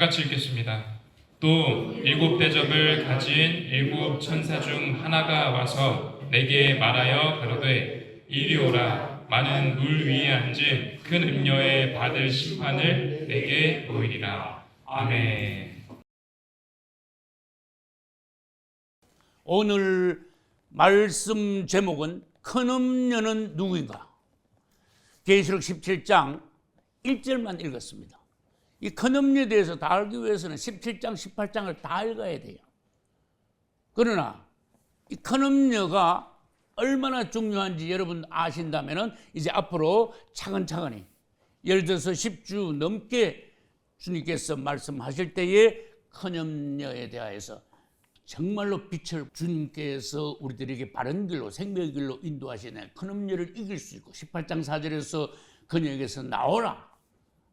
같이 읽겠습니다. 또 일곱 대접을 가진 일곱 천사 중 하나가 와서 내게 말하여 가로되 이리 오라. 많은 물 위에 앉은 큰 음녀에 받을 심판을 내게 보이리라. 아멘. 오늘 말씀 제목은 큰 음녀는 누구인가? 계시록 17장 1절만 읽었습니다. 이 큰 음녀에 대해서 다 알기 위해서는 17장, 18장을 다 읽어야 돼요. 그러나 이 큰 음녀가 얼마나 중요한지 여러분 아신다면 이제 앞으로 차근차근히 예를 들어서 10주 넘게 주님께서 말씀하실 때에 큰 음녀에 대하여서 정말로 빛을 주님께서 우리들에게 바른 길로 생명의 길로 인도하시네. 큰 음녀를 이길 수 있고 18장 4절에서 그녀에게서 나오라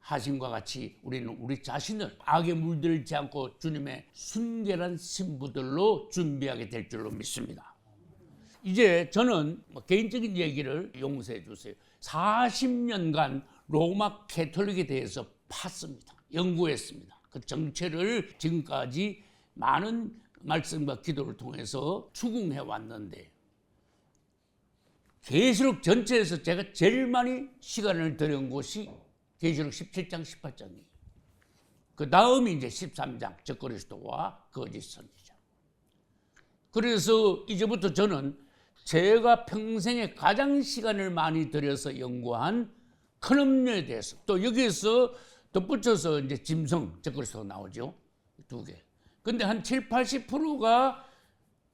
하심과 같이 우리는 우리 자신을 악에 물들지 않고 주님의 순결한 신부들로 준비하게 될 줄로 믿습니다. 이제 저는 개인적인 얘기를 용서해 주세요. 40년간 로마 캐톨릭에 대해서 팠습니다. 연구했습니다. 그 정체를 지금까지 많은 말씀과 기도를 통해서 추궁해 왔는데 계시록 전체에서 제가 제일 많이 시간을 들인 곳이 계시록 17장, 18장이에요. 그 다음이 이제 13장, 적그리스도와 거짓 선지자. 그래서 이제부터 저는 제가 평생에 가장 시간을 많이 들여서 연구한 큰 음녀에 대해서 또 여기에서 덧붙여서 이제 짐승, 적그리스도가 나오죠. 두 개. 근데 한 7, 80%가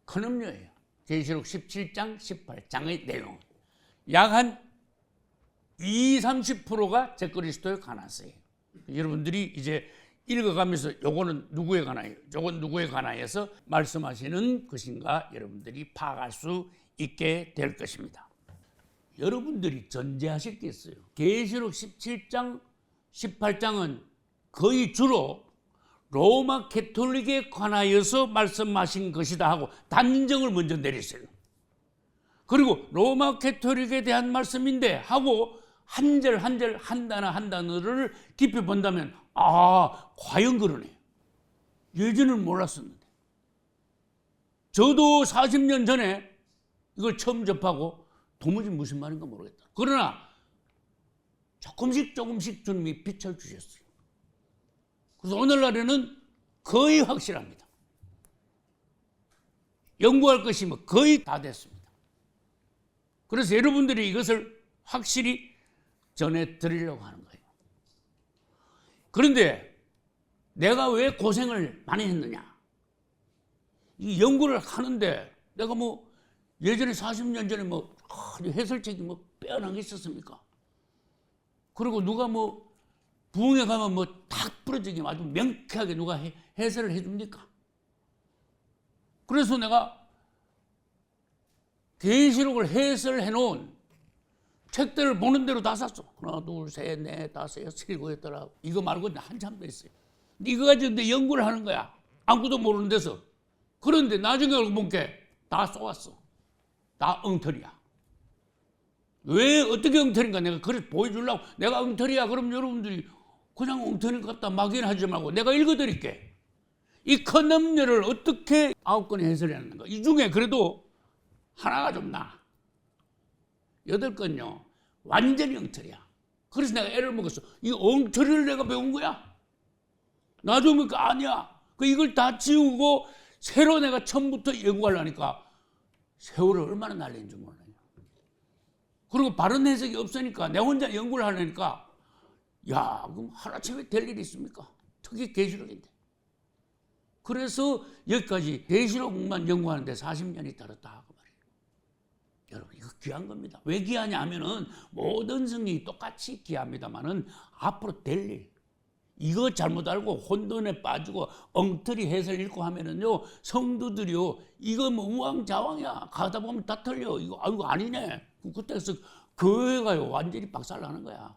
큰 음녀예요. 계시록 17장, 18장의 내용. 약 한 20, 30%가 적그리스도에 관하서예요. 여러분들이 이제 읽어가면서 요거는 누구에 관하여, 요건 누구에 관하여서 말씀하시는 것인가 여러분들이 파악할 수 있게 될 것입니다. 여러분들이 전제하실 게 있어요. 계시록 17장, 18장은 거의 주로 로마 캐톨릭에 관하여서 말씀하신 것이다 하고 단정을 먼저 내리세요. 그리고 로마 캐톨릭에 대한 말씀인데 하고 한 절 한 절 한 단어 한 단어를 깊이 본다면 과연 그러네. 예전은 몰랐었는데. 저도 40년 전에 이걸 처음 접하고 도무지 무슨 말인가 모르겠다. 그러나 조금씩 주님이 빛을 주셨어요. 그래서 오늘날에는 거의 확실합니다. 연구할 것이 거의 다 됐습니다. 그래서 여러분들이 이것을 확실히 전해드리려고 하는 거예요. 그런데 내가 왜 고생을 많이 했느냐? 이 연구를 하는데 내가 예전에 40년 전에 해설책이 빼어난 게 있었습니까? 그리고 누가 부흥회 가면 탁 부러지게 아주 명쾌하게 누가 해설을 해줍니까? 그래서 내가 계시록을 해설해 놓은 책들을 보는 대로 다 샀어. 하나, 둘, 셋, 넷, 다섯, 여섯, 일곱, 여덟. 이거 말고 한참 더 있어요. 이거 가지고 내 연구를 하는 거야. 아무것도 모르는 데서. 그런데 나중에 알고 보니까 다 쏘았어. 다 엉터리야. 왜 어떻게 엉터리인가 내가 그래서 보여주려고. 내가 엉터리야. 그럼 여러분들이 그냥 엉터리 같다 막연하지 말고 내가 읽어드릴게. 이 큰 음녀를 어떻게 9권에 해설하는가. 이 중에 그래도 하나가 좀 나아. 8건요. 완전히 엉터리야. 그래서 내가 애를 먹었어. 이 엉터리를 내가 배운 거야. 나중에 보니까 아니야. 이걸 다 지우고 새로 내가 처음부터 연구하려니까 세월을 얼마나 날리는지 몰라요. 그리고 바른 해석이 없으니까 내가 혼자 연구를 하려니까 그럼 하루아침에 될 일이 있습니까? 특히 계시록인데. 그래서 여기까지 계시록만 연구하는데 40년이 들었다. 여러분 이거 귀한 겁니다. 왜 귀하냐 하면은 모든 성경이 똑같이 귀합니다만은 앞으로 될 일. 이거 잘못 알고 혼돈에 빠지고 엉터리 해설 읽고 하면은요 성도들이요 이거 우왕좌왕이야. 가다 보면 다 틀려. 이거 아니네. 그때서 교회가요 완전히 박살나는 거야.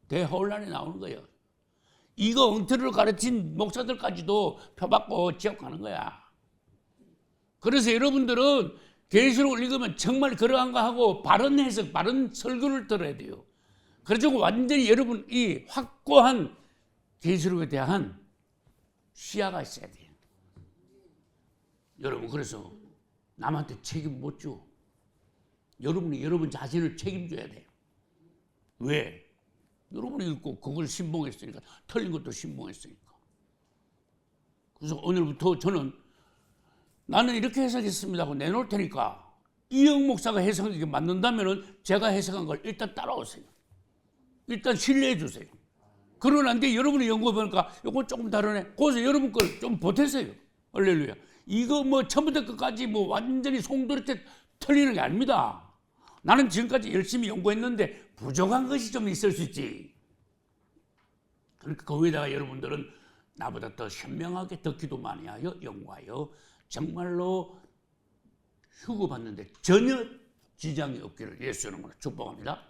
대혼란이 나오는 거예요. 이거 엉터리를 가르친 목사들까지도 표받고 지옥 가는 거야. 그래서 여러분들은 계시록을 읽으면 정말 그러한가 하고 바른 해석, 바른 설교를 들어야 돼요. 그래서 완전히 여러분 이 확고한 계시록에 대한 시야가 있어야 돼요. 여러분, 그래서 남한테 책임 못 져. 여러분이 여러분 자신을 책임져야 돼요. 왜? 여러분이 읽고 그걸 신봉했으니까, 틀린 것도 신봉했으니까. 그래서 오늘부터 저는 나는 이렇게 해석했습니다 하고 내놓을 테니까 이영 목사가 해석한 게 맞는다면 제가 해석한 걸 일단 따라오세요. 일단 신뢰해 주세요. 그러고 난 뒤에 여러분이 연구해보니까 이거 조금 다르네. 거기서 여러분 걸 좀 보태세요. 할렐루야. 이거 뭐 처음부터 끝까지 뭐 완전히 송도리째 틀리는 게 아닙니다. 나는 지금까지 열심히 연구했는데 부족한 것이 좀 있을 수 있지. 그러니까 거기다가 여러분들은 나보다 더 현명하게 더 기도 많이 하여 연구하여 정말로 휴거 받는데 전혀 지장이 없기를 예수 이름으로 축복합니다.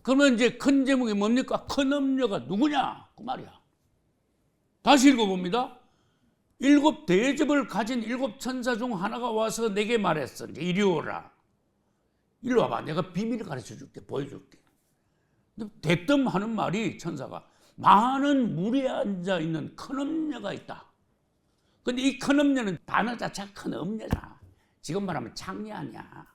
그러면 이제 큰 제목이 뭡니까? 큰 음녀가 누구냐? 그 말이야. 다시 읽어봅니다. 7 대접을 가진 7 천사 중 하나가 와서 내게 말했어. 이리 오라. 이리 와봐. 내가 비밀을 가르쳐 줄게. 보여줄게. 대뜸 하는 말이 천사가 많은 물에 앉아 있는 큰 음녀가 있다. 근데 이 큰 음녀는 단어 자체가 큰 음녀잖아. 지금 말하면 창녀 아니야.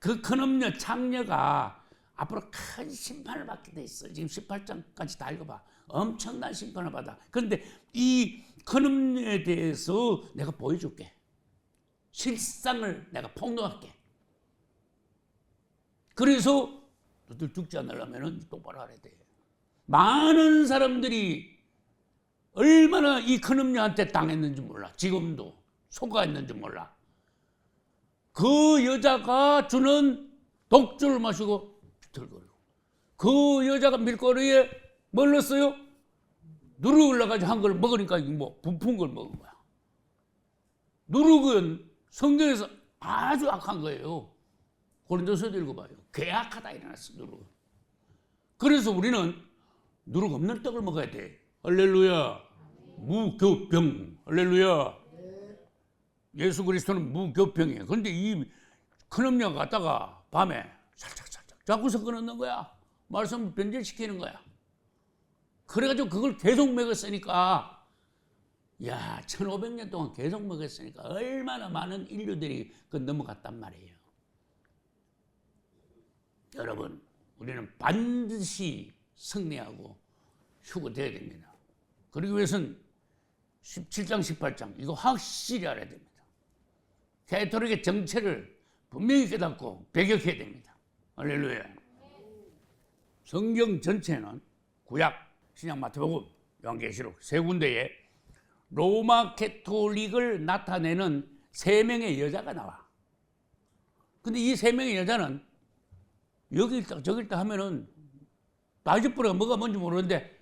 그 큰 음녀 창녀가 앞으로 큰 심판을 받게 돼 있어. 지금 18장까지 다 읽어봐. 엄청난 심판을 받아. 그런데 이 큰 음녀에 대해서 내가 보여줄게. 실상을 내가 폭로할게. 그래서 너들 죽지 않으려면 똑바로 하래야 돼. 많은 사람들이 얼마나 이 큰 음녀한테 당했는지 몰라. 지금도 속아있는지 몰라. 그 여자가 주는 독주를 마시고 비틀거리고, 그 여자가 밀가루에 뭘 넣었어요? 누룩 올라가지고 한 걸 먹으니까 뭐 부푼 걸 먹은 거야. 누룩은 성경에서 아주 악한 거예요. 고린도서도 읽어봐요. 괴악하다 이래놨어, 누룩은. 그래서 우리는 누룩 없는 떡을 먹어야 돼. 할렐루야. 무교병. 할렐루야. 예수 그리스도는 무교병이에요. 그런데 이 큰 음녀가 갔다가 밤에 살짝 자꾸 섞어 넣는 거야. 말씀을 변질시키는 거야. 그래가지고 그걸 계속 먹었으니까, 야, 1500년 동안 계속 먹었으니까 얼마나 많은 인류들이 그 넘어갔단 말이에요. 여러분, 우리는 반드시 승리하고 휴거돼야 됩니다. 그러기 위해서는 17장, 18장 이거 확실히 알아야 됩니다. 가톨릭의 정체를 분명히 깨닫고 배격해야 됩니다. 할렐루야. 성경 전체는 구약, 신약, 마태복음, 요한계시록 세 군데에 로마 가톨릭을 나타내는 3명의 여자가 나와. 근데 이 3명의 여자는 여기 있다 저기 있다 하면은 나이즈뿌리가 뭐가 뭔지 모르는데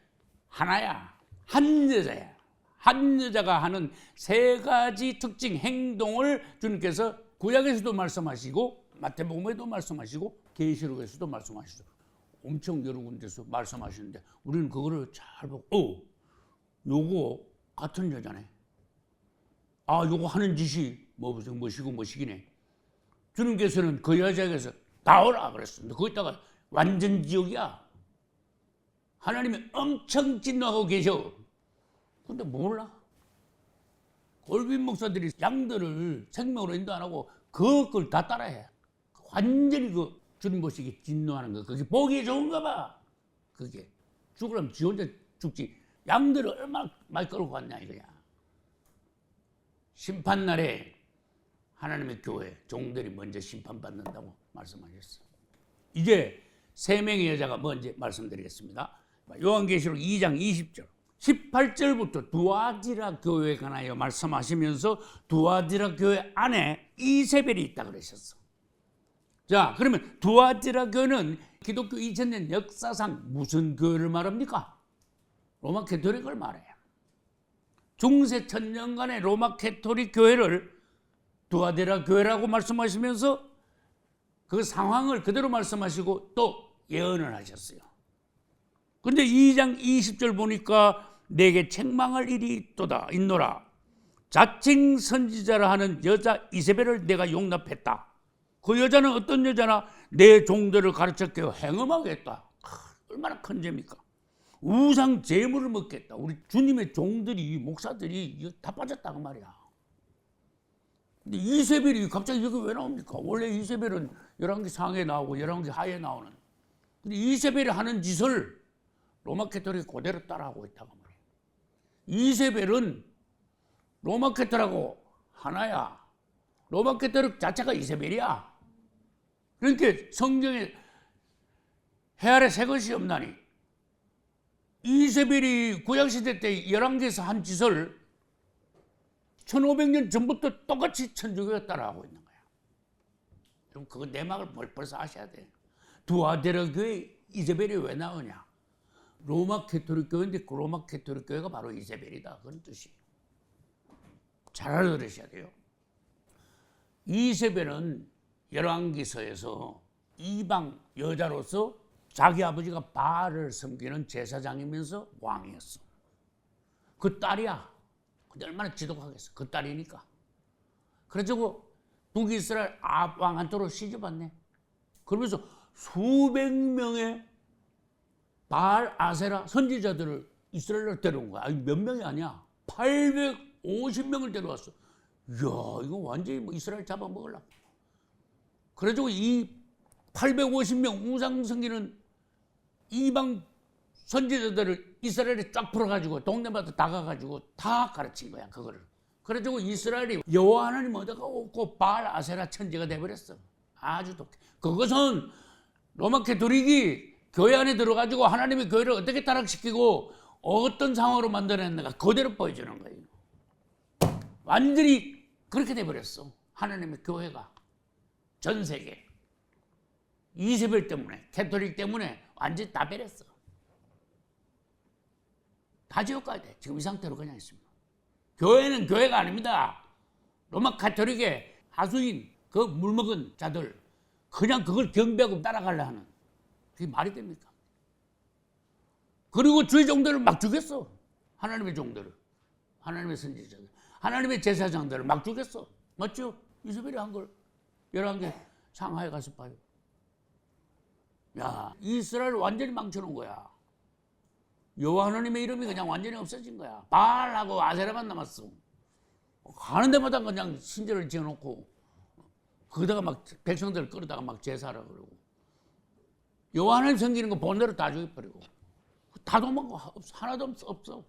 하나야. 한 여자야. 한 여자가 하는 3가지 특징 행동을 주님께서 구약에서도 말씀하시고 마태복음에도 말씀하시고 계시록에서도 말씀하시죠. 엄청 여러 군데서 말씀하시는데 우리는 그거를 잘 보고 요거 같은 여자네. 아, 요거 하는 짓이 뭐시기네. 주님께서는 그 여자에게서 나오라 그랬습니다. 거기다가 완전 지옥이야. 하나님이 엄청 진노하고 계셔. 근데 몰라. 골빈 목사들이 양들을 생명으로 인도 안 하고 그걸 다 따라해. 완전히 그 주님 보시기 진노하는 거. 그게 보기 좋은가 봐. 그게 죽으려면 지 혼자 죽지. 양들을 얼마나 많이 끌고 갔냐 이거야. 심판날에 하나님의 교회 종들이 먼저 심판받는다고 말씀하셨어요. 이제 3명의 여자가 뭔지 말씀드리겠습니다. 요한계시록 2장 20절 18절부터 두아디라 교회에 관하여 말씀하시면서 두아디라 교회 안에 이세벨이 있다 그러셨어. 자, 그러면 두아디라 교회는 기독교 2000년 역사상 무슨 교회를 말합니까? 로마 가톨릭을 말해요. 중세 천년간의 로마 가톨릭 교회를 두아디라 교회라고 말씀하시면서 그 상황을 그대로 말씀하시고 또 예언을 하셨어요. 그런데 2장 20절 보니까 내게 책망할 일이 있노라. 자칭 선지자라 하는 여자 이세벨을 내가 용납했다. 그 여자는 어떤 여자나 내 종들을 가르쳐 행음하겠다. 얼마나 큰 죄입니까? 우상 제물을 먹겠다. 우리 주님의 종들이 목사들이 이거 다 빠졌다고 말이야. 근데 이세벨이 갑자기 여기 왜 나옵니까? 원래 이세벨은 11개 상에 나오고 11개 하에 나오는. 근데 이세벨이 하는 짓을 로마 캐토릭이 그대로 따라하고 있다고 말이야. 이세벨은 로마 캐토릭하고 하나야. 로마 캐토릭 자체가 이세벨이야. 그러니까 성경에 해 아래 새 것이 없나니 이세벨이 구약시대 때 11개에서 한 짓을 1500년 전부터 똑같이 천주교가 따라하고 있는 거야. 그럼 그거 내막을 벌써 아셔야 돼. 두아데라 교회 이세벨이 왜 나오냐? 로마 캐토릭 교회인데 그 로마 캐토릭 교회가 바로 이세벨이다. 그런 뜻이에요. 잘 알아들으셔야 돼요. 이세벨은 열왕기서에서 이방 여자로서 자기 아버지가 바알을 섬기는 제사장이면서 왕이었어. 그 딸이야. 근데 얼마나 지독하겠어. 그 딸이니까. 그래가지고 북이스라엘 왕한테로 시집왔네. 그러면서 수백 명의 바알 아세라 선지자들을 이스라엘로 데려온 거야. 아니, 몇 명이 아니야. 850명을 데려왔어. 이야, 이거 완전히 뭐 이스라엘 잡아먹으려고. 그래가지고 이 850명 우상 섬기는 이방 선지자들을 이스라엘에 쫙 풀어가지고 동네마다 다 가가지고 다 가르친 거야, 그거를. 그래가지고 이스라엘이 여호와 하나님 얻어가 없고 바알 아세라 천지가 돼버렸어. 아주 독해. 그것은 로마 캐토릭이 교회 안에 들어가지고 하나님의 교회를 어떻게 타락시키고 어떤 상황으로 만들어냈는가 그대로 보여주는 거예요. 완전히 그렇게 돼버렸어. 하나님의 교회가 전 세계 이세벨 때문에 캐토릭 때문에 완전히 다 베렸어. 다 지옥 가야 돼. 지금 이 상태로 그냥 있습니다. 교회는 교회가 아닙니다. 로마 카톨릭의 하수인 그 물먹은 자들 그냥 그걸 경배하고 따라가려 하는 그게 말이 됩니까? 그리고 주의 종들을 막 죽였어. 하나님의 종들을. 하나님의 선지자들. 하나님의 제사장들을 막 죽였어. 맞죠? 이세벨이 한 걸 11개 상하에 가서 봐요. 야, 이스라엘 완전히 망쳐놓은 거야. 여호와 하나님의 이름이 그냥 완전히 없어진 거야. 바알하고 아세라만 남았어. 가는 데마다 그냥 신전을 지어놓고 거기다가 막 백성들을 끌어다가 막 제사하라고 그러고 여호와 하나님 섬기는 거 본대로 다 죽여버리고 다 도망가. 하나도 없어.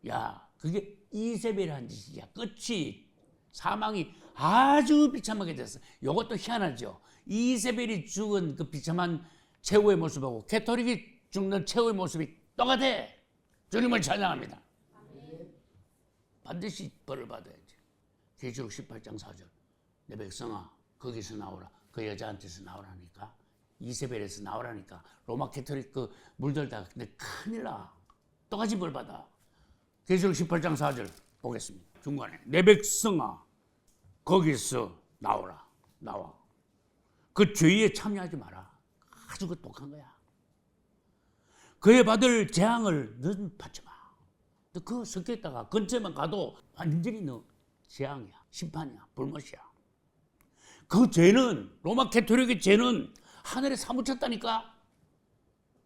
야, 그게 이세벨이 한 짓이야. 끝이 사망이 아주 비참하게 됐어. 이것도 희한하죠. 이세벨이 죽은 그 비참한 최후의 모습하고 캐토릭이 죽는 최후의 모습이 똑같아. 주님을 찬양합니다. 반드시 벌을 받아야지. 계시록 18장 4절. 내 백성아 거기서 나오라. 그 여자한테서 나오라니까. 이세벨에서 나오라니까. 로마 캐토릭 그 물들다가 근데 큰일 나. 똑같이 벌 받아. 계시록 18장 4절 보겠습니다. 중간에 내 백성아 거기서 나오라. 나와. 그 죄에 참여하지 마라. 아주 그 독한 거야. 그에 받을 재앙을 너는 받지 마. 너 그거 섞였다가 근처에만 가도 완전히 너 재앙이야. 심판이야. 불못이야. 그 죄는 로마 캐토릭의 죄는 하늘에 사무쳤다니까.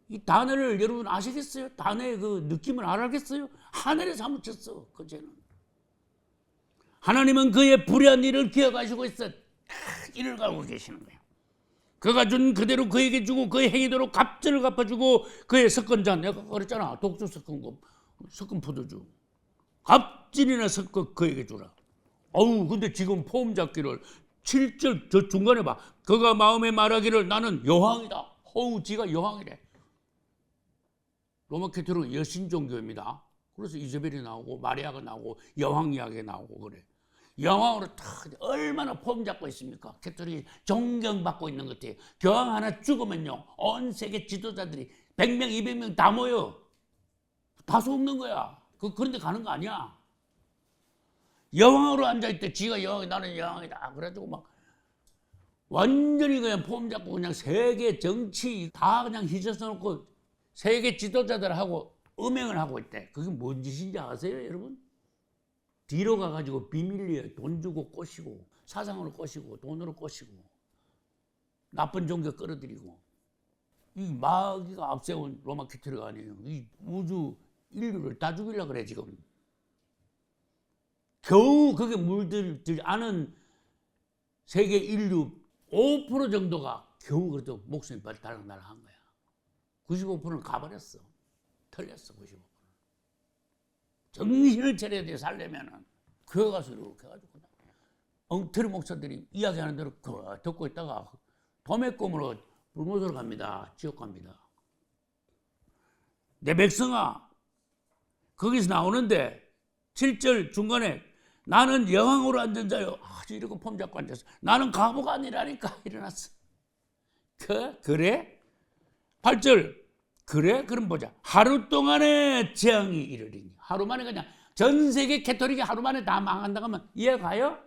이 단어를 여러분 아시겠어요? 단어의 그 느낌을 알겠어요? 하늘에 사무쳤어. 그 죄는. 하나님은 그의 불의한 일을 기억하시고 있어. 일을 가고 계시는 거예요. 그가 준 그대로 그에게 주고 그의 행위대로 값을 갚아주고 그의 섞은 잔 내가 그랬잖아. 독주 섞은 거 섞은 포도주 값질이나 섞어 그에게 주라. 어우 근데 지금 포음 잡기를 7절 저 중간에 봐. 그가 마음에 말하기를 나는 여왕이다. 어우 지가 여왕이래. 로마 캐토릭은 여신 종교입니다. 그래서 이세벨이 나오고 마리아가 나오고 여왕 이야기가 나오고 그래. 여왕으로 다 얼마나 폼 잡고 있습니까? 캐토릭이 존경받고 있는 것 같아요. 교황 하나 죽으면요 온 세계 지도자들이 100명 200명 다 모여 다 속는 거야. 그런데 가는 거 아니야. 여왕으로 앉아있대. 지가 여왕이 나는 여왕이다. 그래가지고 막 완전히 그냥 폼 잡고 그냥 세계 정치 다 그냥 휘저어 놓고 세계 지도자들하고 음행을 하고 있대. 그게 뭔 짓인지 아세요 여러분? 뒤로 가가지고 비밀리에 돈 주고 꼬시고 사상으로 꼬시고 돈으로 꼬시고 나쁜 종교 끌어들이고 이 마귀가 앞세운 로마 캐토릭 아니에요. 이 우주 인류를 다 죽이려고 그래 지금. 겨우 그게 물들지 않은 세계 인류 5% 정도가 겨우 그래도 목숨이 달랑달랑한 거야. 95%는 가버렸어. 털렸어 95%는. 정신을 차려야 돼 살려면은. 교회 가서 이렇게 해가지고 엉터리 목사들이 이야기하는 대로 듣고 있다가 도매금으로 불모소로 갑니다. 지옥 갑니다. 내 백성아, 거기서 나오는데 7절 중간에 나는 영왕으로 앉은 자요. 아주 이렇게 폼 잡고 앉았어. 나는 과부가 아니라니까 일어났어. 그래? 8절 그래? 그럼 보자. 하루 동안에 재앙이 이르리니. 하루 만에 그냥 전 세계 캐토릭이 하루 만에 다 망한다고 하면 이해가요?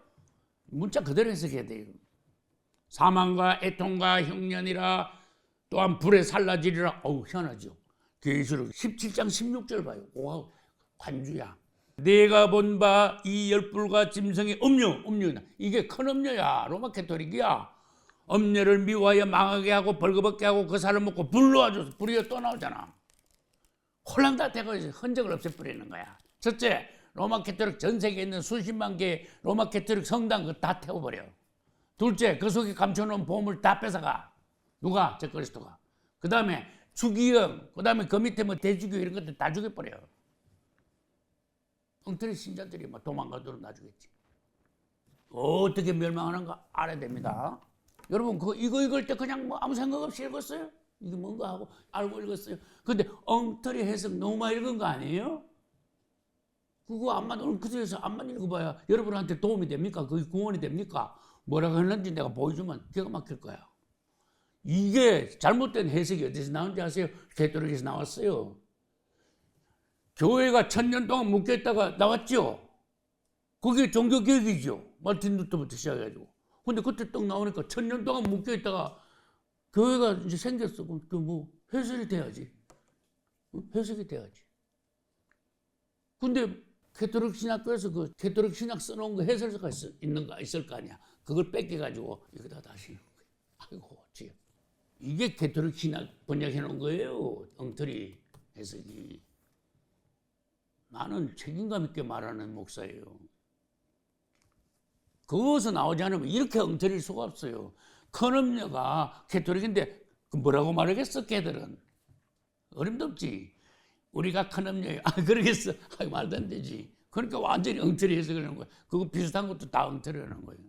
문자 그대로 해석해야 돼요. 사망과 애통과 흉년이라 또한 불에 살라지리라. 어우 희한하죠. 계시록 17장 16절 봐요. 와 관주야. 내가 본 바 이 열불과 짐승의 음료다. 이게 큰 음료야. 로마 캐토릭이야. 음료를 미워하여 망하게 하고 벌거벗게 하고 그 살을 먹고 불로 아줘서 불이 또 나오잖아. 홀랑 다 되고 흔적을 없애버리는 거야. 첫째, 로마 캐토릭 전 세계에 있는 수십만 개의 로마 캐토릭 성당 그거 다 태워버려. 둘째, 그 속에 감춰놓은 보물 다 뺏어가. 누가? 저 그리스도가. 그 다음에 주기형, 그 다음에 그 밑에 뭐 대주교 이런 것들 다 죽여버려. 엉터리 신자들이 막 도망가도록 놔주겠지. 어떻게 멸망하는가 알아야 됩니다. 여러분 이거 읽을 때 그냥 뭐 아무 생각 없이 읽었어요? 이게 뭔가 하고 알고 읽었어요. 근데 엉터리 해석 너무 많이 읽은 거 아니에요? 그거 암만 엉터리해서 암만 읽어봐야 여러분한테 도움이 됩니까? 그게 구원이 됩니까? 뭐라고 했는지 내가 보여주면 기가 막힐 거야. 이게 잘못된 해석이 어디서 나온지 아세요? 캐토릭에서 나왔어요. 교회가 1000년 동안 묶여있다가 나왔죠. 그게 종교개혁이죠. 마틴 루터부터 시작해가지고. 근데 그때 딱 나오니까 1000년 동안 묶여있다가 교회가 이제 생겼어. 그 뭐 해석이 돼야지. 해석이 돼야지. 근데 캐토릭 신학교에서 그 캐토릭 신학 써놓은 거 해설서가 있을 거 아니야. 그걸 뺏겨가지고 여기다 다시. 아이고, 지금. 이게 캐토릭 신학 번역해 놓은 거예요. 엉터리 해석이. 나는 책임감 있게 말하는 목사예요. 그것은 나오지 않으면 이렇게 엉터리일 수가 없어요. 큰 음녀가 캐토릭인데 뭐라고 말하겠어, 걔들은. 어림도 없지. 우리가 큰 음녀예요. 그러겠어. 말도 안 되지. 그러니까 완전히 엉터리 해석을 하는 거야. 그거 비슷한 것도 다 엉터리 하는 거예요.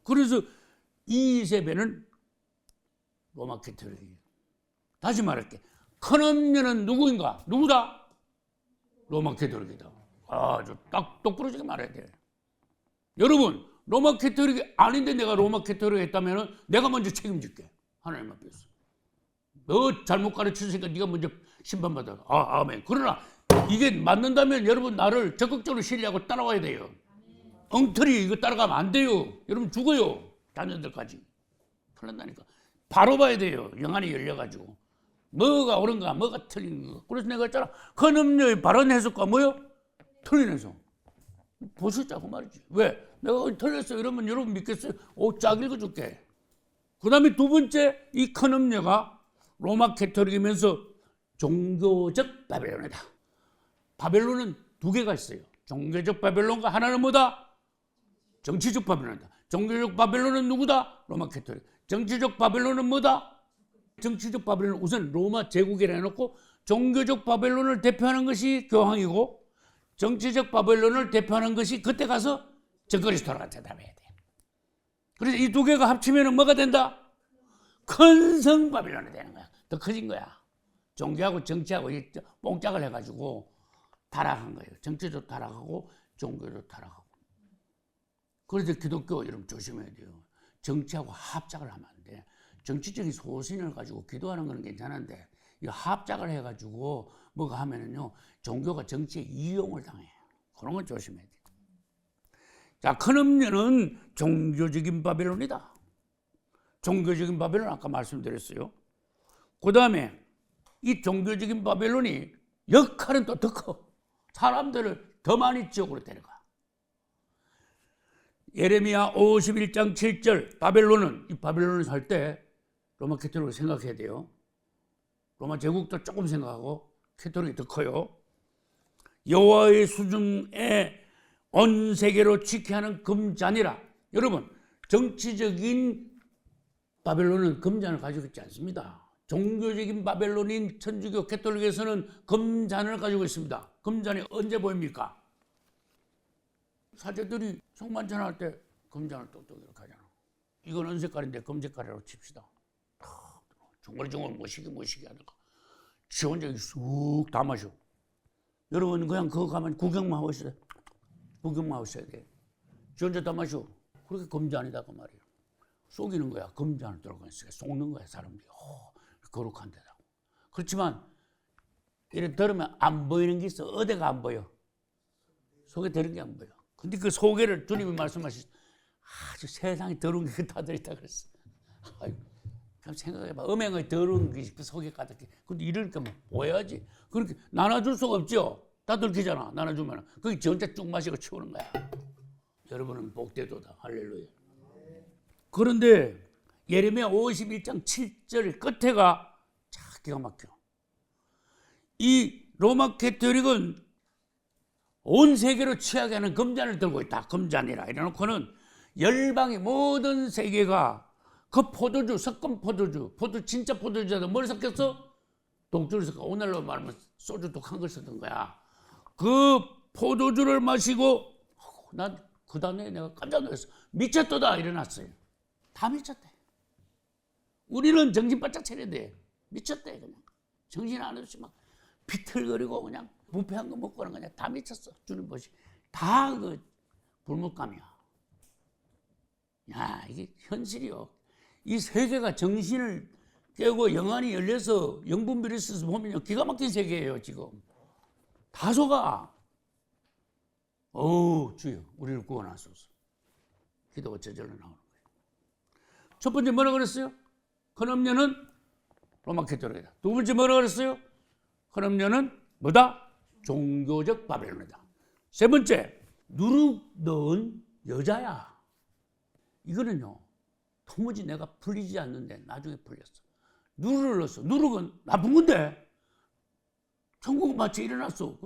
그래서 이세배는 로마 캐토릭이에요. 다시 말할게. 큰 음녀는 누구인가? 누구다? 로마 캐토릭이다. 아주 딱 똑부러지게 말해야 돼. 여러분, 로마 캐토릭이 아닌데 내가 로마 캐토릭 했다면 내가 먼저 책임질게. 하나님 앞에서. 너 잘못 가르쳤으니까 네가 먼저 심판받아. 아멘. 그러나 이게 맞는다면 여러분 나를 적극적으로 신뢰하고 따라와야 돼요. 엉터리 이거 따라가면 안 돼요. 여러분 죽어요. 자녀들까지. 큰일 난다니까. 바로 봐야 돼요. 영안이 열려가지고. 뭐가 옳은가, 뭐가 틀린가. 그래서 내가 했잖아. 큰 음료의 바른 해석과 뭐요? 틀린 해석. 보셨자고 말이지. 왜? 내가 틀렸어 이러면 여러분 믿겠어요? 쫙 읽어줄게. 그 다음에 두 번째, 이 큰 음료가 로마 캐토릭이면서 종교적 바벨론이다. 바벨론은 두 개가 있어요. 종교적 바벨론과 하나는 뭐다? 정치적 바벨론이다. 종교적 바벨론은 누구다? 로마 캐토릭. 정치적 바벨론은 뭐다? 정치적 바벨론은 우선 로마 제국이라 해놓고 종교적 바벨론을 대표하는 것이 교황이고 정치적 바벨론을 대표하는 것이 그때 가서 적그리스도가 대답해야 돼. 그래서 이 두 개가 합치면 뭐가 된다? 큰 성 바벨론이 되는 거야. 더 커진 거야. 종교하고 정치하고 뽕짝을 해가지고 타락한 거예요. 정치도 타락하고 종교도 타락하고. 그래서 기독교 여러분 조심해야 돼요. 정치하고 합작을 하면 안 돼. 정치적인 소신을 가지고 기도하는 건 괜찮은데 이 합작을 해가지고 뭐가 하면은요 종교가 정치에 이용을 당해요. 그런 건 조심해야 돼요. 자, 큰 음료는 종교적인 바벨론이다. 종교적인 바벨론 아까 말씀드렸어요. 그 다음에 이 종교적인 바벨론이 역할은 또 더 커. 사람들을 더 많이 지옥으로 데려가. 예레미야 51장 7절 바벨론은 이 바벨론을 살 때 로마 캐톨릭을 생각해야 돼요. 로마 제국도 조금 생각하고 캐톨릭이 더 커요. 여호와의 수중에 온 세계로 지켜하는 금잔이라. 여러분, 정치적인 바벨론은 금잔을 가지고 있지 않습니다. 종교적인 바벨론인 천주교 캐톨릭에서는 금잔을 가지고 있습니다. 금잔이 언제 보입니까? 사제들이 성만찬할 때 금잔을 똑똑 이렇게 하잖아. 이건 은색깔인데 금색깔이라고 칩시다. 중얼중얼 모시기 하다가 지 혼자 쑥 다 마셔. 여러분 그냥 그거 가면 구경만 하고 있어요. 구경만 하고 있어야 돼. 지 혼자 다 마셔. 그렇게 금잔이다 그 말이에요. 속이는 거야. 금잔을 들고 있으니까 속는 거야 사람들이. 거룩한 데다. 그렇지만 이래 들으면 안 보이는 게 있어. 어디가 안 보여? 속에 들은 게 안 보여. 근데 그 속에를 주님이 말씀하시죠. 아주 세상에 더러운 게 다 들어있다 그랬어. 아이고, 그럼 생각해봐. 음행의 더러운 게 그 속에 가득해. 근데 이러니까 뭐 보여야지. 그렇게 나눠줄 수가 없죠. 다 들키잖아. 나눠주면. 그게 지 혼자 쭉 마시고 치우는 거야. 여러분은 복되도다. 할렐루야. 그런데 예레미야 51장 7절 끝에가 참 기가 막혀. 이 로마 캐톨릭은 온 세계로 취하게 하는 금잔을 들고 있다. 금잔이라 이래놓고는 열방의 모든 세계가 그 포도주, 섞은 포도주, 진짜 포도주에다 뭘 섞였어? 독주를 섞어. 오늘로 말하면 소주 독한 걸 섞은 거야. 그 포도주를 마시고 난 그 다음에 내가 깜짝 놀랐어. 미쳤도다 일어났어요. 다 미쳤대. 우리는 정신 바짝 차려야 돼. 미쳤대 그냥. 정신 안 없이 막 비틀거리고 그냥 부패한 거 먹고는 그냥 다 미쳤어. 주님 보시. 다 그 불목감이야. 야 이게 현실이요. 이 세계가 정신을 깨고 영안이 열려서 영분별이 있어서 보면 기가 막힌 세계예요 지금. 다 속아. 어우 주여 우리를 구원하소서. 기도가 저절로 나오는 거예요. 첫 번째 뭐라 그랬어요? 큰음녀는 로마 캐톨릭이다. 두 번째 뭐라 그랬어요? 큰음녀는 뭐다? 종교적 바벨론이다. 세 번째 누룩 넣은 여자야. 이거는요 도무지 내가 풀리지 않는데 나중에 풀렸어. 누룩을 넣었어. 누룩은 나쁜 건데 천국은 마치 일어났어.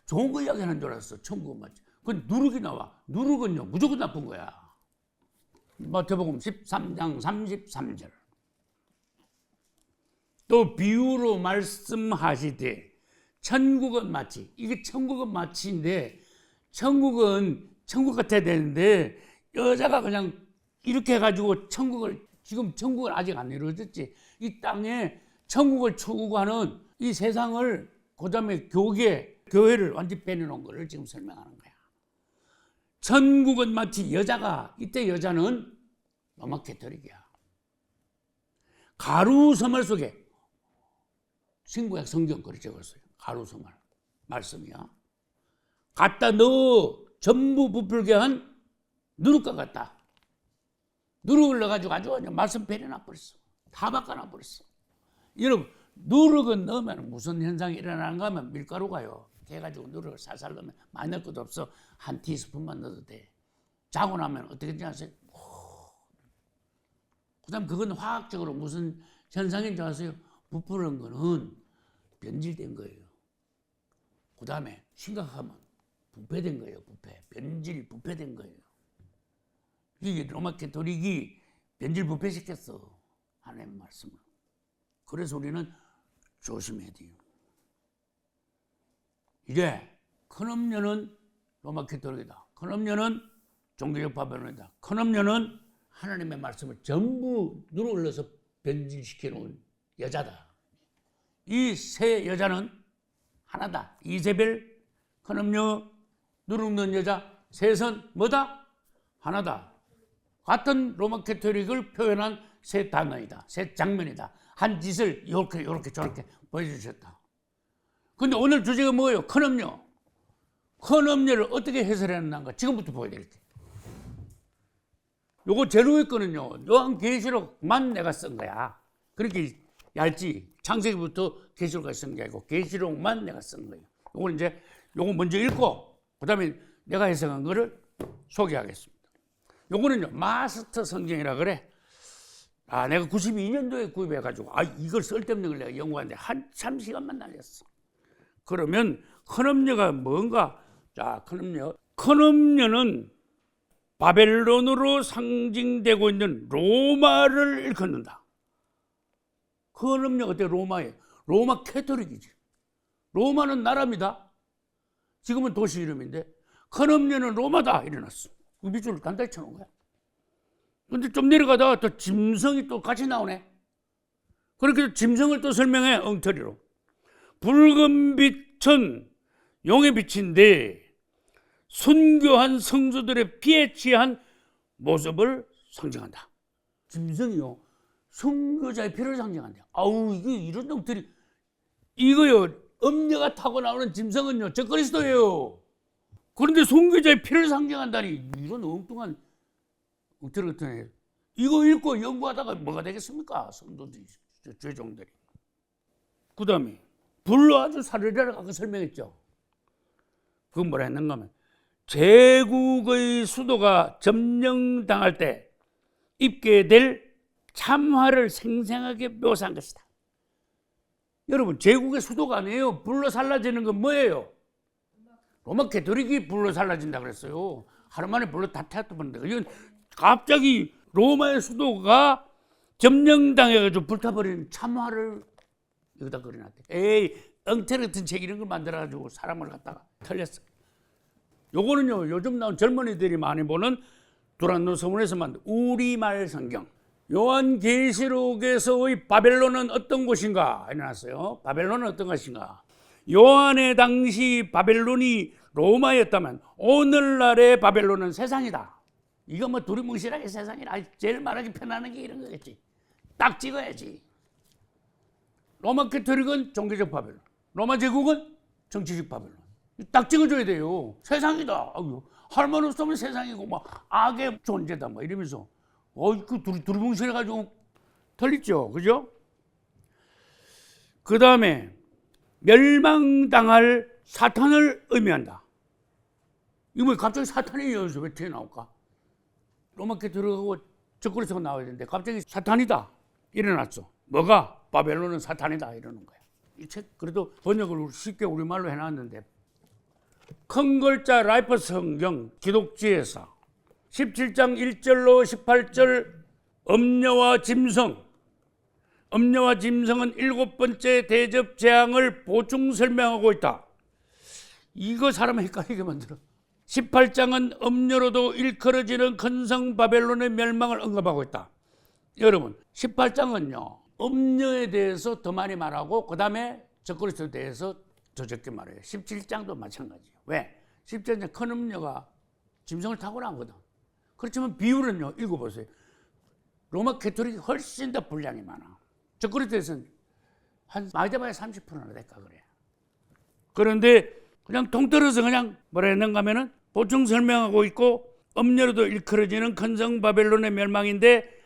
좋은 거 이야기하는 줄 알았어. 천국은 마치. 그 누룩이 나와. 누룩은요 무조건 나쁜 거야. 마태복음 13장 33절. 또 비유로 말씀하시되 천국은 마치. 이게 천국은 마치인데 천국은 천국 같아야 되는데 여자가 그냥 이렇게 해가지고 천국을 지금 천국은 아직 안 이루어졌지. 이 땅에 천국을 추구하는 이 세상을 그다음에 교회를 완전히 빼내놓은 거를 지금 설명하는 거야. 천국은 마치 여자가 이때 여자는 로마 캐톨릭이야. 가루서말 속에 신구약 성경 그렇게 적었어요. 가루서말 말씀이야. 갖다 넣어 전부 부풀게 한 누룩과 같다. 누룩을 넣어가지고 아주 그냥 말씀 배려놔 버렸어. 다 바꿔놔 버렸어. 여러분 누룩은 넣으면 무슨 현상이 일어나는가 하면 밀가루가요. 해가지고 누룩을 살살 넣으면 많이 넣을 것도 없어. 한 티스푼만 넣어도 돼. 자고 나면 어떻게 되지 아세요? 그 다음 그건 화학적으로 무슨 현상인 줄 아세요? 부풀은 거는 변질된 거예요. 그 다음에 심각하면 부패된 거예요. 부패된 거예요. 이게 로마 캐톨릭이 변질 부패시켰어. 하나님의 말씀을. 그래서 우리는 조심해야 돼요. 이게 큰음녀는 로마 캐톨릭이다. 큰음녀는 종교적 바벨론이다. 큰음녀는 하나님의 말씀을 전부 누룩을 넣어서 변질시켜 놓은 여자다. 이 세 여자는 하나다. 이세벨, 큰음녀, 누룩 넣은 여자, 셋은 뭐다? 하나다. 같은 로마 캐톨릭을 표현한 세 단어이다. 세 장면이다. 한 짓을 이렇게 저렇게 보여주셨다. 근데 오늘 주제가 뭐예요? 큰음녀. 큰음녀를 어떻게 해설했는가? 지금부터 보여드릴게요. 요거 제일 위에 거는요. 요한계시록만 내가 쓴 거야. 그렇게 얇지. 창세기부터 계시록까지 쓴 게 아니고 계시록만 내가 쓴 거예요. 요걸 이제 요거 먼저 읽고 그다음에 내가 해석한 거를 소개하겠습니다. 요거는요. 마스터 성경이라 그래. 내가 92년도에 구입해가지고 이걸 쓸데없는 걸 내가 연구하는데 한참 시간만 날렸어. 그러면 큰음녀가 뭔가? 자, 큰음녀는 바벨론으로 상징되고 있는 로마를 일컫는다. 큰음녀가 어때? 로마예요. 로마 캐토릭이지. 로마는 나라입니다. 지금은 도시 이름인데 큰음녀는 로마다 이래놨어. 그 밑줄을 간단히 쳐놓은 거야. 근데 좀 내려가다가 또 짐승이 또 같이 나오네. 그렇게 짐승을 또 설명해, 엉터리로. 붉은 빛은 용의 빛인데 순교한 성도들의 피에 취한 모습을 상징한다. 짐승이요, 순교자의 피를 상징한다. 이게 이런 엉터리. 이거요, 음녀가 타고 나오는 짐승은요, 저 그리스도예요. 그런데 순교자의 피를 상징한다니, 이런 엉뚱한 엉터리 같은 애. 이거 읽고 연구하다가 뭐가 되겠습니까? 성도들이, 죄종들이. 그 다음에 불로 아주 사르르 아까 설명했죠. 그건 뭐라 했는가 하면 제국의 수도가 점령당할 때 입게 될 참화를 생생하게 묘사한 것이다. 여러분, 제국의 수도가 아니에요. 불로 살라지는 건 뭐예요? 로마 캐토릭이 불로 살라진다 그랬어요. 하루 만에 불로 다 태웠다는데 이건 갑자기 로마의 수도가 점령당해가지고 불타버리는 참화를 여기다 그려놨대. 에이, 엉터리 같은 책 이런 걸 만들어가지고 사람을 갖다가 털렸어. 요거는요, 요즘 나온 젊은이들이 많이 보는 두란노 서문에서 만든 우리말 성경. 요한계시록에서의 바벨론은 어떤 곳인가 해놨어요. 바벨론은 어떤 것인가? 요한의 당시 바벨론이 로마였다면 오늘날의 바벨론은 세상이다. 이거 뭐 두리뭉실하게 세상이라 제일 말하기 편안한 게 이런 거겠지. 딱 찍어야지. 로마 캐토릭은 종교적 바벨론, 로마 제국은 정치적 바벨론. 딱 찍어줘야 돼요. 세상이다. 할 말 없으면 세상이고 막 악의 존재다 막 이러면서 그 두리뭉실해가지고 털리죠, 그죠? 그 다음에 멸망당할 사탄을 의미한다. 이거 뭐 갑자기 사탄이 여기서 왜 튀어나올까? 로마 캐토릭하고 적그리스도가 나와야 되는데 갑자기 사탄이다 일어났어. 뭐가? 바벨론은 사탄이다 이러는 거야. 이 책 그래도 번역을 쉽게 우리말로 해놨는데 큰 글자 라이프 성경 기독지에서 17장 1절로 18절 음녀와 짐승은 7번째 대접 재앙을 보충 설명하고 있다. 이거 사람 헷갈리게 만들어. 18장은 음녀로도 일컬어지는 큰 성 바벨론의 멸망을 언급하고 있다. 여러분, 18장은요 음녀에 대해서 더 많이 말하고 그 다음에 적그리스도에 대해서 더 적게 말해요. 17장도 마찬가지예요. 왜? 17장 큰 음녀가 짐승을 타고 나오거든. 그렇지만 비율은요, 읽어보세요. 로마 캐토릭이 훨씬 더 분량이 많아. 적그리스도에서는 한 많이 돼봐야 30%나 될까 그래. 그런데 그냥 통틀어서 그냥 뭐라 했는가 하면은 보충 설명하고 있고 음녀로도 일컬어지는 큰 성 바벨론의 멸망인데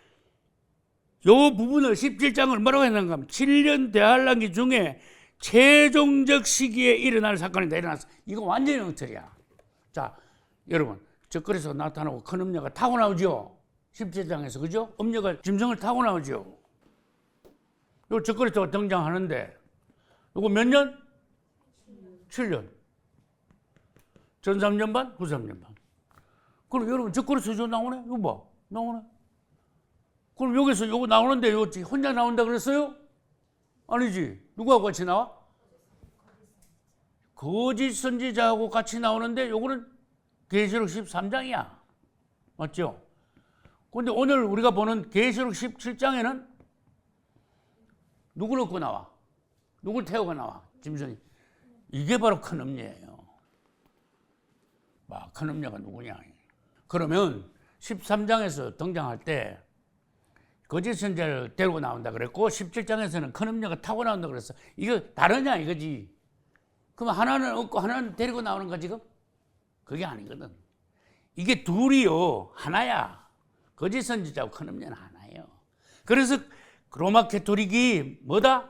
요 부분을 17장을 뭐라고 했는가 하면 7년 대환란기 중에 최종적 시기에 일어날 사건이다. 일어났어. 이거 완전히 엉터리야. 자, 여러분, 적그리스도 나타나고 큰 음녀가 타고 나오죠. 17장에서 그죠? 음녀가 짐승을 타고 나오죠. 요 적그리스도가 등장하는데 요거 몇 년? 7년. 전 3년 반, 후 3년 반. 그럼 여러분 적그리스도 나오네? 이거 봐, 나오네. 그럼 여기서 요거 나오는데 요 혼자 나온다 그랬어요? 아니지. 누구하고 같이 나와? 거짓 선지자하고 같이 나오는데 요거는 계시록 13장이야. 맞죠? 그런데 오늘 우리가 보는 계시록 17장에는 누구를 얻고 나와? 누굴 태우고 나와? 짐승이. 이게 바로 큰 음녀예요. 큰 음녀가 누구냐? 그러면 13장에서 등장할 때 거짓 선지자를 데리고 나온다 그랬고 17장에서는 큰 음녀가 타고 나온다 그랬어. 이거 다르냐 이거지. 그럼 하나는 얻고 하나는 데리고 나오는 거 지금? 그게 아니거든. 이게 둘이요 하나야. 거짓 선지자하고 큰 음녀는 하나예요. 그래서 로마 캐토릭이 뭐다?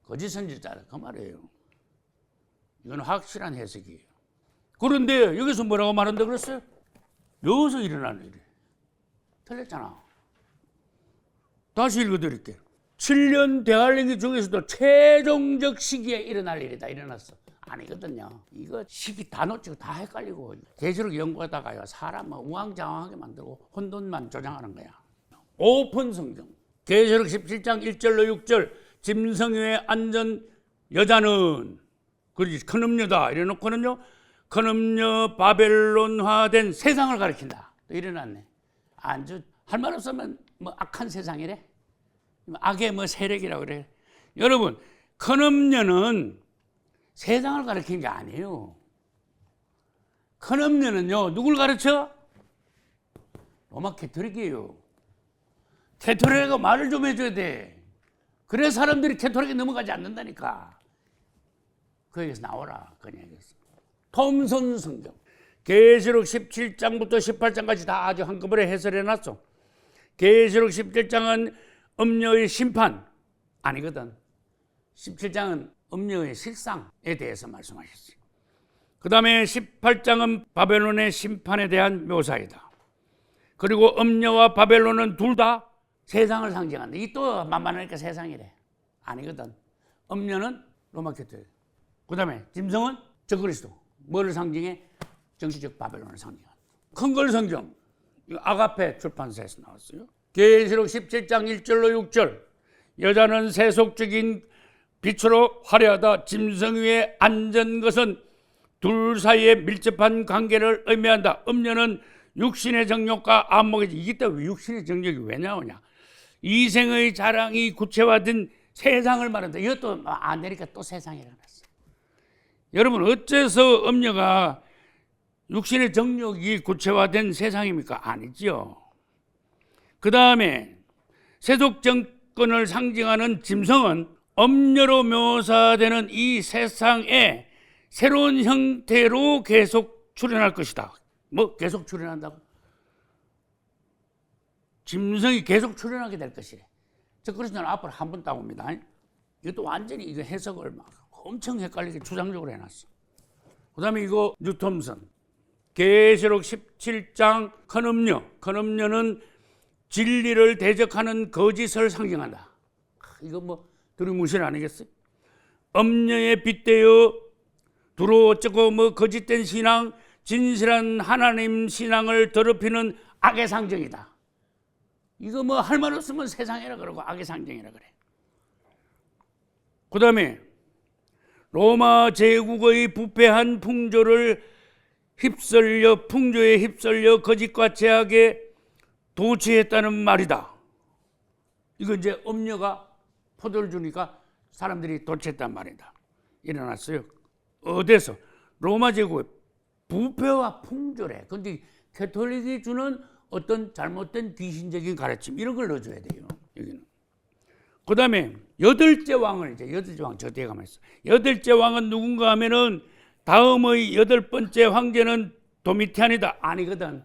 거짓 선지자다 그 말이에요. 이건 확실한 해석이에요. 그런데 여기서 뭐라고 말한다 그랬어요? 여기서 일어나는 일이 틀렸잖아. 다시 읽어드릴게요. 7년 대할림기 중에서도 최종적 시기에 일어날 일이다. 일어났어. 아니거든요. 이거 시기 다 놓치고 다 헷갈리고 계시록 연구하다가요 사람 우왕좌왕하게 만들고 혼돈만 조장하는 거야. 오픈 성경 계시록 17장 1절로 6절 짐승의 앉은 여자는 그러지 큰 음녀다 이래놓고는요 큰 음녀 바벨론화된 세상을 가리킨다. 또 일어났네. 아주 할 말 없으면 뭐 악한 세상이래. 악의 뭐 세력이라고 그래. 여러분 큰 음녀는 세상을 가리키는 게 아니에요. 큰 음녀는요 누굴 가르쳐? 로마 캐토릭이에요. 캐토릭가 말을 좀 해줘야 돼. 그래 사람들이 캐토릭에 넘어가지 않는다니까. 그 얘기에서 나오라. 그 얘기에서. 톰슨 성경 계시록 17장부터 18장까지 다 아주 한꺼번에 해설해놨어. 계시록 17장은 음녀의 심판 아니거든. 17장은 음녀의 실상에 대해서 말씀하셨어요. 그 다음에 18장은 바벨론의 심판에 대한 묘사이다. 그리고 음녀와 바벨론은 둘 다 세상을 상징한다. 이 또 만만하니까 세상이래. 아니거든. 음녀는 로마 캐토릭. 그 다음에 짐승은 적그리스도. 뭐를 상징해? 정치적 바벨론을 상징한다. 큰걸 성경 아가페 출판사에서 나왔어요. 계시록 17장 1절로 6절 여자는 세속적인 빛으로 화려하다. 짐승 위에 앉은 것은 둘 사이에 밀접한 관계를 의미한다. 음녀는 육신의 정욕과 안목이지. 이게 또 육신의 정욕이 왜 나오냐? 이생의 자랑이 구체화된 세상을 말한다. 이것도 안 되니까 또 세상이라고 했어. 여러분 어째서 음녀가 육신의 정욕이 구체화된 세상입니까? 아니죠. 그 다음에 세속 정권을 상징하는 짐승은 음녀로 묘사되는 이 세상에 새로운 형태로 계속 출현할 것이다. 뭐 계속 출현한다고? 짐승이 계속 출현하게 될 것이래. 적그리스도는 앞으로 한 번 따옵니다. 이것도 완전히 이거 해석을 막 엄청 헷갈리게 주장적으로 해놨어. 그 다음에 이거 뉴톰슨 계시록 17장 큰 음녀. 큰 음녀는 진리를 대적하는 거짓을 상징한다. 이거 뭐 두리뭉실 아니겠어요? 음녀에 빗대어 두루 어쩌고 뭐 거짓된 신앙, 진실한 하나님 신앙을 더럽히는 악의 상징이다. 이거 뭐 할 말 없으면 세상이라 그러고 악의 상징이라 그래. 그 다음에 로마 제국의 부패한 풍조를 휩쓸려 풍조에 휩쓸려 거짓과 제약에 도취했다는 말이다. 이거 이제 음녀가 포도를 주니까 사람들이 도취했단 말이다. 일어났어요. 어디서? 로마 제국의 부패와 풍조래. 근데 캐톨릭이 주는 어떤 잘못된 귀신적인 가르침 이런 걸 넣어줘야 돼요. 여기는. 그 다음에 여덟째 왕을 이제 여덟째 왕 저 뒤에 가만 있어. 여덟째 왕은 누군가 하면은 다음의 여덟 번째 황제는 도미티안이다. 아니거든.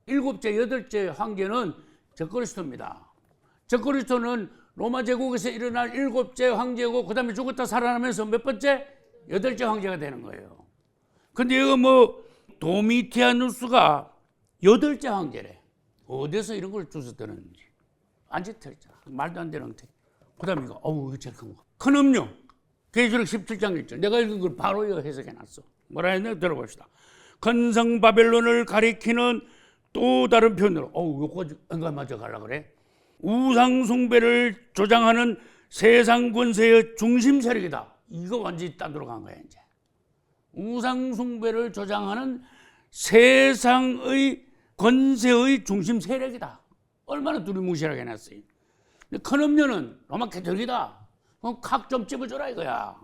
일곱째 여덟째 황제는 적그리스도입니다. 적그리스도는 로마 제국에서 일어날 일곱째 황제고 그 다음에 죽었다 살아나면서 몇 번째? 여덟째 황제가 되는 거예요. 근데 이거 뭐 도미티아누스가 여덟째 황제래. 어디서 이런 걸 주워 들었는지. 안 짓했잖아. 말도 안 되는 형태. 그 다음에 이거, 이거 제일 큰 거. 큰 음료. 계시록 17장 1절. 내가 읽은 걸 바로 이거 해석해놨어. 뭐라 했나 들어봅시다. 큰 성 바벨론을 가리키는 또 다른 표현으로. 요거 en가맞아 가려고 그래. 우상 숭배를 조장하는 세상 권세의 중심 세력이다. 이거 완전히 딴 데로 간 거야, 이제. 우상 숭배를 조장하는 세상의 권세의 중심 세력이다. 얼마나 두리뭉실하게 해놨어요. 큰 음료는 로마 캐톨릭이다. 그럼 각 좀 집어줘라 이거야.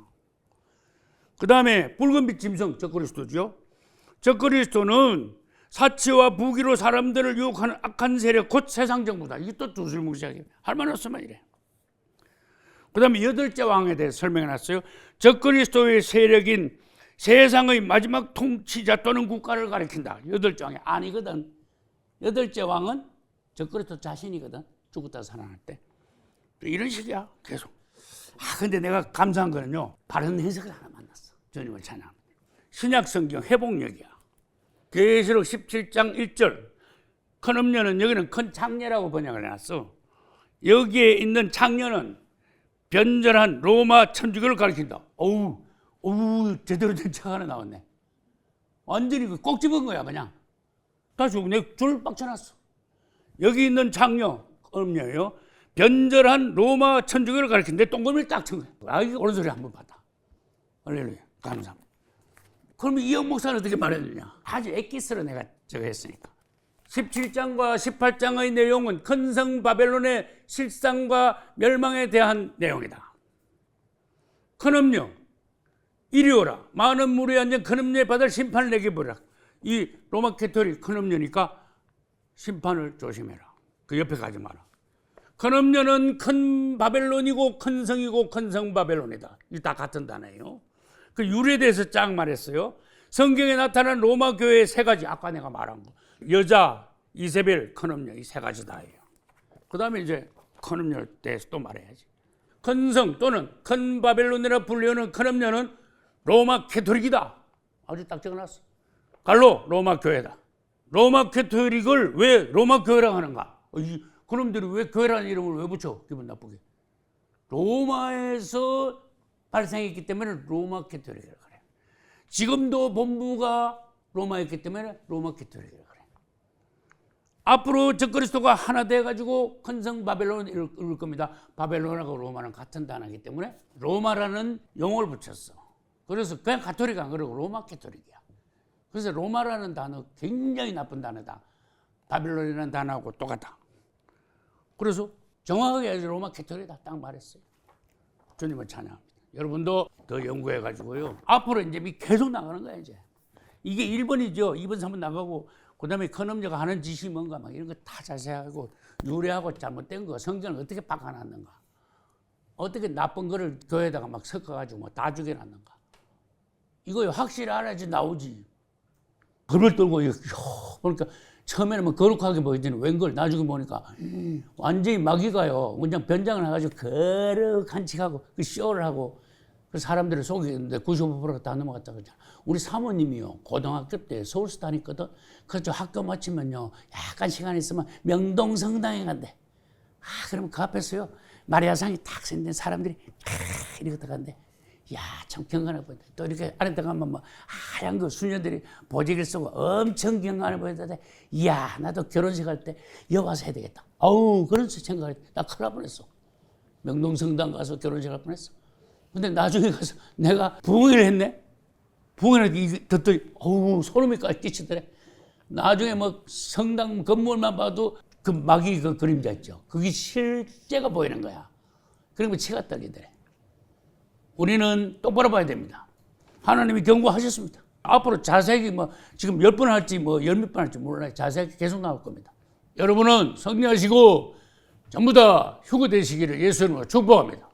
그 다음에 붉은빛 짐승 적그리스도죠. 적그리스도는 사치와 부귀로 사람들을 유혹하는 악한 세력 곧 세상 정부다. 이게 또 두리뭉실하게 할 말 없으면 이래. 그 다음에 여덟째 왕에 대해서 설명해놨어요. 적그리스도의 세력인 세상의 마지막 통치자 또는 국가를 가리킨다. 여덟째 왕이 아니거든. 여덟째 왕은 적그리스도 자신이거든. 죽었다 살아날 때. 이런 식이야. 계속. 근데 내가 감사한 거는요. 바른 해석을 하나 만났어. 주님을 찬양합니다. 신약 성경 회복력이야. 계시록 17장 1절. 큰 음료는 여기는 큰 창녀라고 번역을 해놨어. 여기에 있는 창녀는 변절한 로마 천주교를 가리킨다. 어우, 제대로 된 책 하나 나왔네. 완전히 꼭 집은 거야, 그냥. 다시 내줄 빡쳐놨어. 여기 있는 창녀, 음녀예요. 변절한 로마 천주교를 가리킨데 동그라미를 딱 친 거야. 아, 이게 옳은 소리 한번 봤다. 할렐루야. 감사합니다. 그러면 이영 목사는 어떻게 말해주냐? 아주 엑기스로 내가 저거 했으니까. 17장과 18장의 내용은 큰 성 바벨론의 실상과 멸망에 대한 내용이다. 큰 음녀, 이리 오라. 많은 무리에 앉은 큰 음녀에 받을 심판을 내게 보라. 이 로마 캐토릭 큰 음녀니까 심판을 조심해라. 그 옆에 가지 마라. 큰 음녀는 큰 바벨론이고 큰 성이고 큰 성 바벨론이다. 이 다 같은 단어예요. 그 유래에 대해서 쫙 말했어요. 성경에 나타난 로마 교회의 세 가지, 아까 내가 말한 거. 여자, 이세벨, 큰 음녀, 이 세 가지 다예요. 그 다음에 이제 큰 음녀에 대해서 또 말해야지. 큰 성 또는 큰 바벨론이라 불리는 큰 음녀는 로마 캐토릭이다. 아주 딱 적어놨어. 갈로 로마 교회다. 로마 캐토릭을 왜 로마 교회라고 하는가? 그놈들이 왜 교회라는 이름을 왜 붙여? 기분 나쁘게. 로마에서 발생했기 때문에 로마 캐토릭이라고 그래. 지금도 본부가 로마였기 때문에 로마 캐토릭이라고 그래. 앞으로 적그리스도가 하나 돼가지고 큰 성 바벨론을 이룰 겁니다. 바벨론하고 로마는 같은 단어이기 때문에 로마라는 용어를 붙였어. 그래서 그냥 가톨릭 안 그러고 로마 캐토릭이야. 그래서 로마라는 단어 굉장히 나쁜 단어다. 바벨론이라는 단어하고 똑같다. 그래서 정확하게 로마 캐토릭이다 딱 말했어요. 주님을 찬양합니다. 여러분도 더 연구해가지고요. 앞으로 이제 계속 나가는 거야 이제. 이게 1번이죠. 2번, 3번 나가고 그 다음에 큰 음녀가 하는 짓이 뭔가 막 이런 거 다 자세하고 유래하고 잘못된 거 성경을 어떻게 바꿔놨는가. 어떻게 나쁜 거를 교회에다가 막 섞어가지고 뭐 다 죽여놨는가. 이거 확실히 알아야지 나오지. 벌벌 떨고 보니까 처음에는 뭐 거룩하게 보이더니 웬걸 나중에 보니까 완전히 마귀가요. 그냥 변장을 해가지고 거룩한 척하고 그 쇼를 하고 그 사람들을 속이는데 95%가 다 넘어갔다고 그러잖아. 우리 사모님이요. 고등학교 때 서울서 다녔거든. 그래서 학교 마치면요. 약간 시간 있으면 명동성당에 간대. 그러면 그 앞에서요. 마리아상이 탁 생긴 사람들이 이렇게 들어간대. 야, 참 경건해 보인다. 또 이렇게 안에 들어가면 뭐 하얀 그 수녀들이 보직을 쓰고 엄청 경건해 보이는데, 이야, 나도 결혼식 할 때 여기 와서 해야 되겠다. 그런 생각을 나 큰일 날 뻔했어. 명동성당 가서 결혼식 할 뻔했어. 근데 나중에 가서 내가 부흥회를 했네. 부흥회를 듣더니 소름이까지 끼치더래. 나중에 뭐 성당 건물만 봐도 그 마귀 그 그림자 있죠. 그게 실제가 보이는 거야. 그러면 치가 떨리더래. 우리는 똑바로 봐야 됩니다. 하나님이 경고하셨습니다. 앞으로 자세히 뭐 지금 10번 할지 뭐 10몇 번 할지 몰라요. 자세히 계속 나올 겁니다. 여러분은 승리하시고 전부 다 휴거 되시기를 예수 이름으로 축복합니다.